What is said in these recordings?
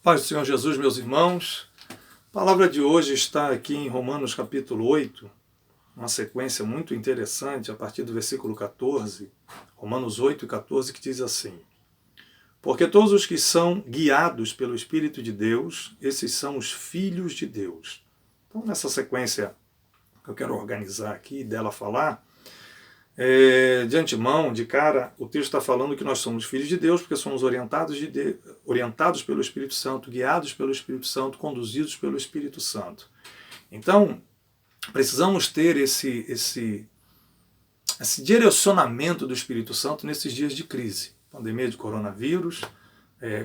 Paz do Senhor Jesus, meus irmãos. A palavra de hoje está aqui em Romanos capítulo 8, uma sequência muito interessante, a partir do versículo 14, Romanos 8 e 14, que diz assim: Porque todos os que são guiados pelo Espírito de Deus, esses são os filhos de Deus. Então, nessa sequência que eu quero organizar aqui e dela falar, de antemão, de cara, o texto está falando que nós somos filhos de Deus porque somos orientados pelo Espírito Santo, guiados pelo Espírito Santo, conduzidos pelo Espírito Santo. Então, precisamos ter esse direcionamento do Espírito Santo nesses dias de crise. Pandemia de coronavírus,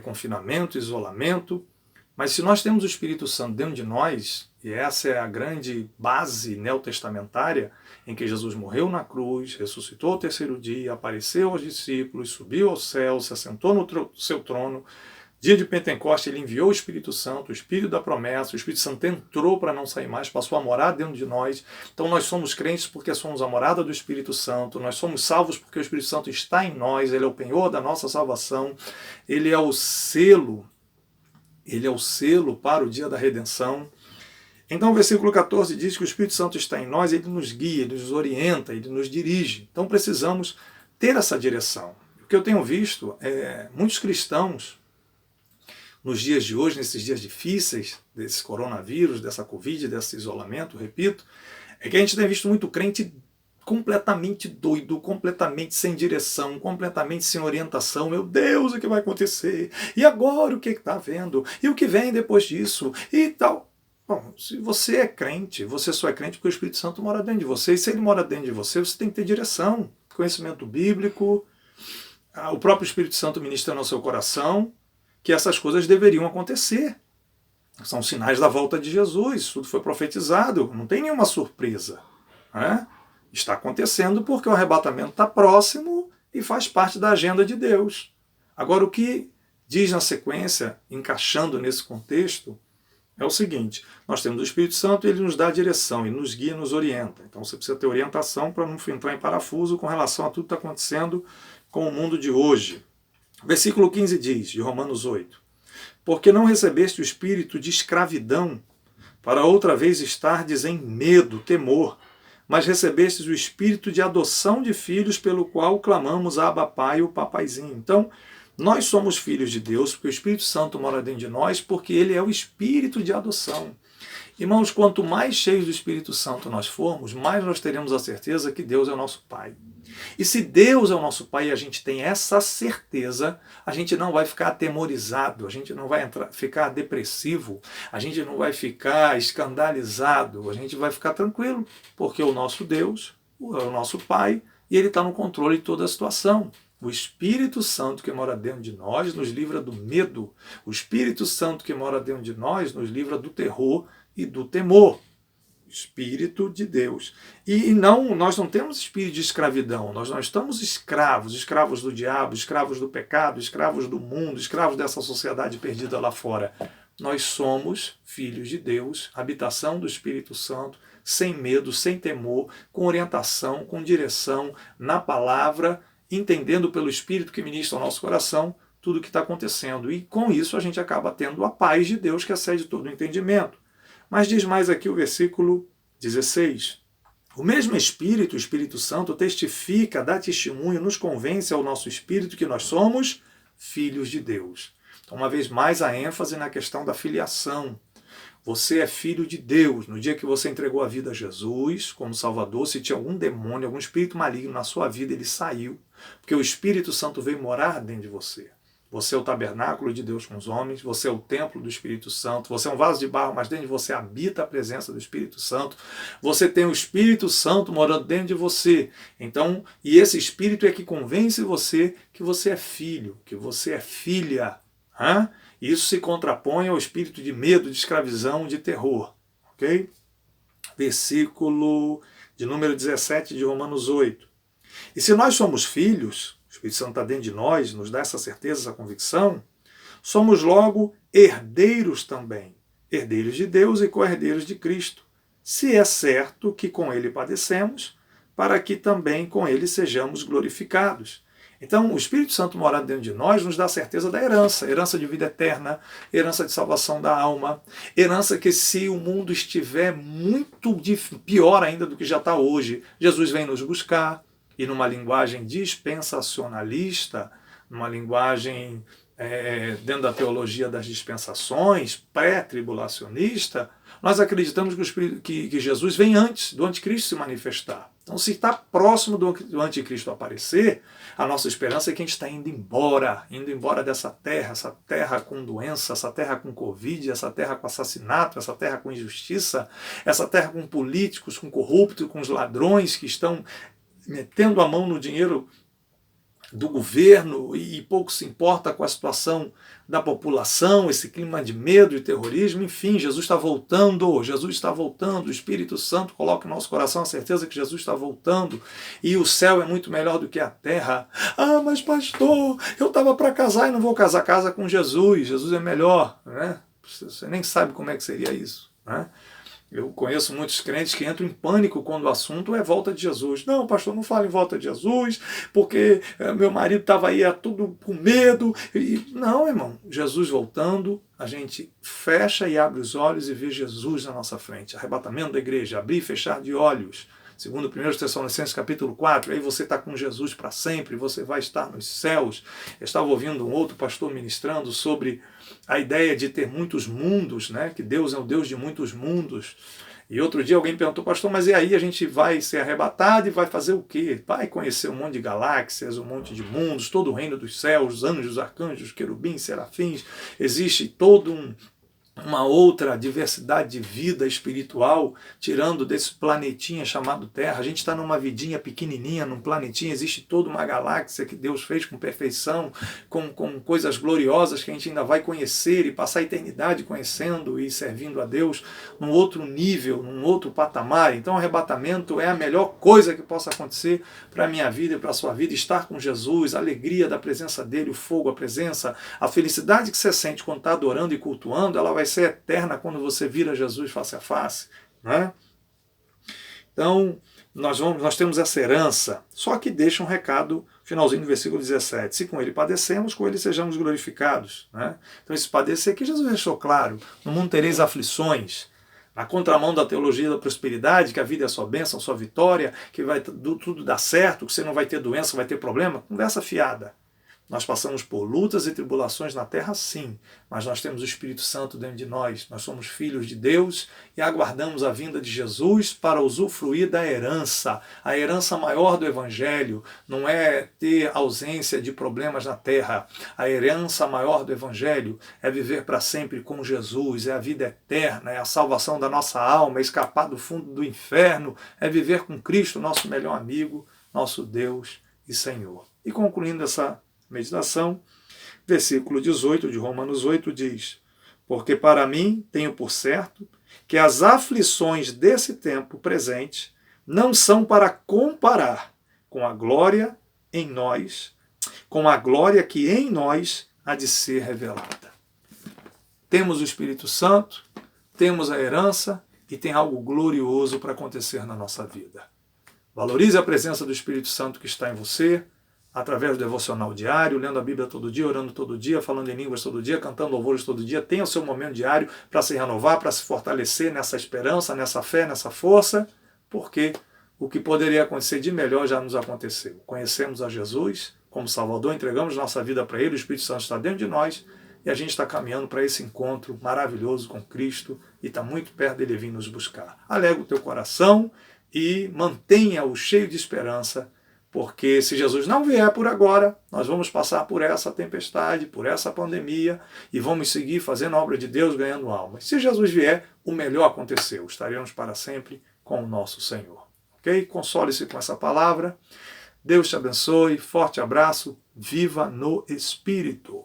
confinamento, isolamento. Mas se nós temos o Espírito Santo dentro de nós, e essa é a grande base neotestamentária, em que Jesus morreu na cruz, ressuscitou ao terceiro dia, apareceu aos discípulos, subiu ao céu, se assentou no seu trono. Dia de Pentecostes ele enviou o Espírito Santo, o Espírito da promessa, o Espírito Santo entrou para não sair mais, passou a morar dentro de nós. Então nós somos crentes porque somos a morada do Espírito Santo, nós somos salvos porque o Espírito Santo está em nós, ele é o penhor da nossa salvação, ele é o selo para o dia da redenção. Então o versículo 14 diz que o Espírito Santo está em nós, ele nos guia, ele nos orienta, ele nos dirige. Então precisamos ter essa direção. O que eu tenho visto é muitos cristãos, nos dias de hoje, nesses dias difíceis, desse coronavírus, dessa Covid, desse isolamento, repito, é que a gente tem visto muito crente completamente doido, completamente sem direção, completamente sem orientação. Meu Deus, o que vai acontecer? E agora o que está havendo? E o que vem depois disso? E tal. Bom, se você é crente, você só é crente porque o Espírito Santo mora dentro de você. E se ele mora dentro de você, você tem que ter direção, conhecimento bíblico, o próprio Espírito Santo ministra no seu coração que essas coisas deveriam acontecer. São sinais da volta de Jesus, tudo foi profetizado, não tem nenhuma surpresa, né? Está acontecendo porque o arrebatamento está próximo e faz parte da agenda de Deus. Agora, o que diz na sequência, encaixando nesse contexto, é o seguinte: nós temos o Espírito Santo e ele nos dá a direção, ele nos guia, nos orienta. Então você precisa ter orientação para não entrar em parafuso com relação a tudo que está acontecendo com o mundo de hoje. Versículo 15 diz, de Romanos 8, Porque não recebeste o espírito de escravidão, para outra vez estardes em medo, temor, mas recebestes o espírito de adoção de filhos, pelo qual clamamos Abba Pai, o papaizinho. Então, nós somos filhos de Deus, porque o Espírito Santo mora dentro de nós, porque ele é o espírito de adoção. Irmãos, quanto mais cheios do Espírito Santo nós formos, mais nós teremos a certeza que Deus é o nosso Pai. E se Deus é o nosso Pai e a gente tem essa certeza, a gente não vai ficar atemorizado, a gente não vai ficar depressivo, a gente não vai ficar escandalizado, a gente vai ficar tranquilo, porque o nosso Deus é o nosso Pai e ele está no controle de toda a situação. O Espírito Santo que mora dentro de nós nos livra do medo. O Espírito Santo que mora dentro de nós nos livra do terror e do temor. Espírito de Deus. E nós não temos espírito de escravidão, nós não estamos escravos do diabo, escravos do pecado, escravos do mundo, escravos dessa sociedade perdida lá fora. Nós somos filhos de Deus, habitação do Espírito Santo, sem medo, sem temor, com orientação, com direção, na palavra, entendendo pelo Espírito que ministra ao nosso coração tudo o que está acontecendo. E com isso a gente acaba tendo a paz de Deus que excede todo o entendimento. Mas diz mais aqui o versículo 16. O mesmo Espírito, o Espírito Santo, testifica, dá testemunho, nos convence ao nosso espírito que nós somos filhos de Deus. Então, uma vez mais, a ênfase na questão da filiação. Você é filho de Deus. No dia que você entregou a vida a Jesus como Salvador, se tinha algum demônio, algum espírito maligno na sua vida, ele saiu. Porque o Espírito Santo veio morar dentro de você. Você é o tabernáculo de Deus com os homens, você é o templo do Espírito Santo, você é um vaso de barro, mas dentro de você habita a presença do Espírito Santo. Você tem o Espírito Santo morando dentro de você. Então, e esse Espírito é que convence você que você é filho, que você é filha. Isso se contrapõe ao espírito de medo, de escravidão, de terror. Ok? Versículo de número 17 de Romanos 8. E se nós somos filhos, o Espírito Santo está dentro de nós, nos dá essa certeza, essa convicção, somos logo herdeiros também, herdeiros de Deus e co-herdeiros de Cristo, se é certo que com ele padecemos, para que também com ele sejamos glorificados. Então, o Espírito Santo morando dentro de nós nos dá a certeza da herança de vida eterna, herança de salvação da alma, herança que se o mundo estiver muito pior ainda do que já está hoje, Jesus vem nos buscar, e numa linguagem dispensacionalista, numa linguagem dentro da teologia das dispensações, pré-tribulacionista, nós acreditamos que Jesus vem antes do anticristo se manifestar. Então, se está próximo do anticristo aparecer, a nossa esperança é que a gente está indo embora dessa terra, essa terra com doença, essa terra com Covid, essa terra com assassinato, essa terra com injustiça, essa terra com políticos, com corruptos, com os ladrões que estão metendo a mão no dinheiro do governo e pouco se importa com a situação da população, esse clima de medo e terrorismo. Enfim, Jesus está voltando, o Espírito Santo coloca no nosso coração a certeza que Jesus está voltando e o céu é muito melhor do que a terra. Ah, mas pastor, eu estava para casar e não vou casar, casa com Jesus, Jesus é melhor, né? Você nem sabe como é que seria isso, né? Eu conheço muitos crentes que entram em pânico quando o assunto é volta de Jesus. Não, pastor, não fala em volta de Jesus, porque meu marido estava aí tudo com medo. Não, irmão, Jesus voltando, a gente fecha e abre os olhos e vê Jesus na nossa frente. Arrebatamento da igreja, abrir e fechar de olhos. Segundo 1 Tessalonicenses capítulo 4, aí você está com Jesus para sempre, você vai estar nos céus. Eu estava ouvindo um outro pastor ministrando sobre a ideia de ter muitos mundos, né? Que Deus é o Deus de muitos mundos. E outro dia alguém perguntou, pastor, mas e aí a gente vai ser arrebatado e vai fazer o quê? Vai conhecer um monte de galáxias, um monte de mundos, todo o reino dos céus, os anjos, arcanjos, querubins, serafins. Existe todo uma outra diversidade de vida espiritual, tirando desse planetinha chamado Terra. A gente está numa vidinha pequenininha, num planetinha, existe toda uma galáxia que Deus fez com perfeição, com coisas gloriosas que a gente ainda vai conhecer e passar a eternidade conhecendo e servindo a Deus num outro nível, num outro patamar. Então o arrebatamento é a melhor coisa que possa acontecer para a minha vida e para a sua vida, estar com Jesus, a alegria da presença dele, o fogo, a presença, a felicidade que você sente quando está adorando e cultuando, ela vai ser eterna quando você vira Jesus face a face, né? Então, nós temos essa herança, só que deixa um recado, finalzinho do versículo 17, se com ele padecemos, com ele sejamos glorificados, né? Então esse padecer que Jesus deixou claro, no mundo tereis aflições, na contramão da teologia da prosperidade, que a vida é sua bênção, sua vitória, que vai tudo dar certo, que você não vai ter doença, vai ter problema, conversa fiada. Nós passamos por lutas e tribulações na terra, sim, mas nós temos o Espírito Santo dentro de nós. Nós somos filhos de Deus e aguardamos a vinda de Jesus para usufruir da herança. A herança maior do Evangelho não é ter ausência de problemas na terra. A herança maior do Evangelho é viver para sempre com Jesus, é a vida eterna, é a salvação da nossa alma, é escapar do fundo do inferno, é viver com Cristo, nosso melhor amigo, nosso Deus e Senhor. E concluindo essa meditação, versículo 18 de Romanos 8 diz: porque para mim tenho por certo que as aflições desse tempo presente não são para comparar com a glória em nós, com a glória que em nós há de ser revelada. Temos o Espírito Santo, temos a herança e tem algo glorioso para acontecer na nossa vida. Valorize a presença do Espírito Santo que está em você, através do devocional diário, lendo a Bíblia todo dia, orando todo dia, falando em línguas todo dia, cantando louvores todo dia. Tenha o seu momento diário para se renovar, para se fortalecer nessa esperança, nessa fé, nessa força, porque o que poderia acontecer de melhor já nos aconteceu. Conhecemos a Jesus como Salvador, entregamos nossa vida para Ele, o Espírito Santo está dentro de nós e a gente está caminhando para esse encontro maravilhoso com Cristo e está muito perto dele vir nos buscar. Alegre o teu coração e mantenha-o cheio de esperança, porque se Jesus não vier por agora, nós vamos passar por essa tempestade, por essa pandemia, e vamos seguir fazendo a obra de Deus, ganhando almas. Se Jesus vier, o melhor aconteceu. Estaremos para sempre com o nosso Senhor. Ok? Console-se com essa palavra. Deus te abençoe. Forte abraço. Viva no Espírito.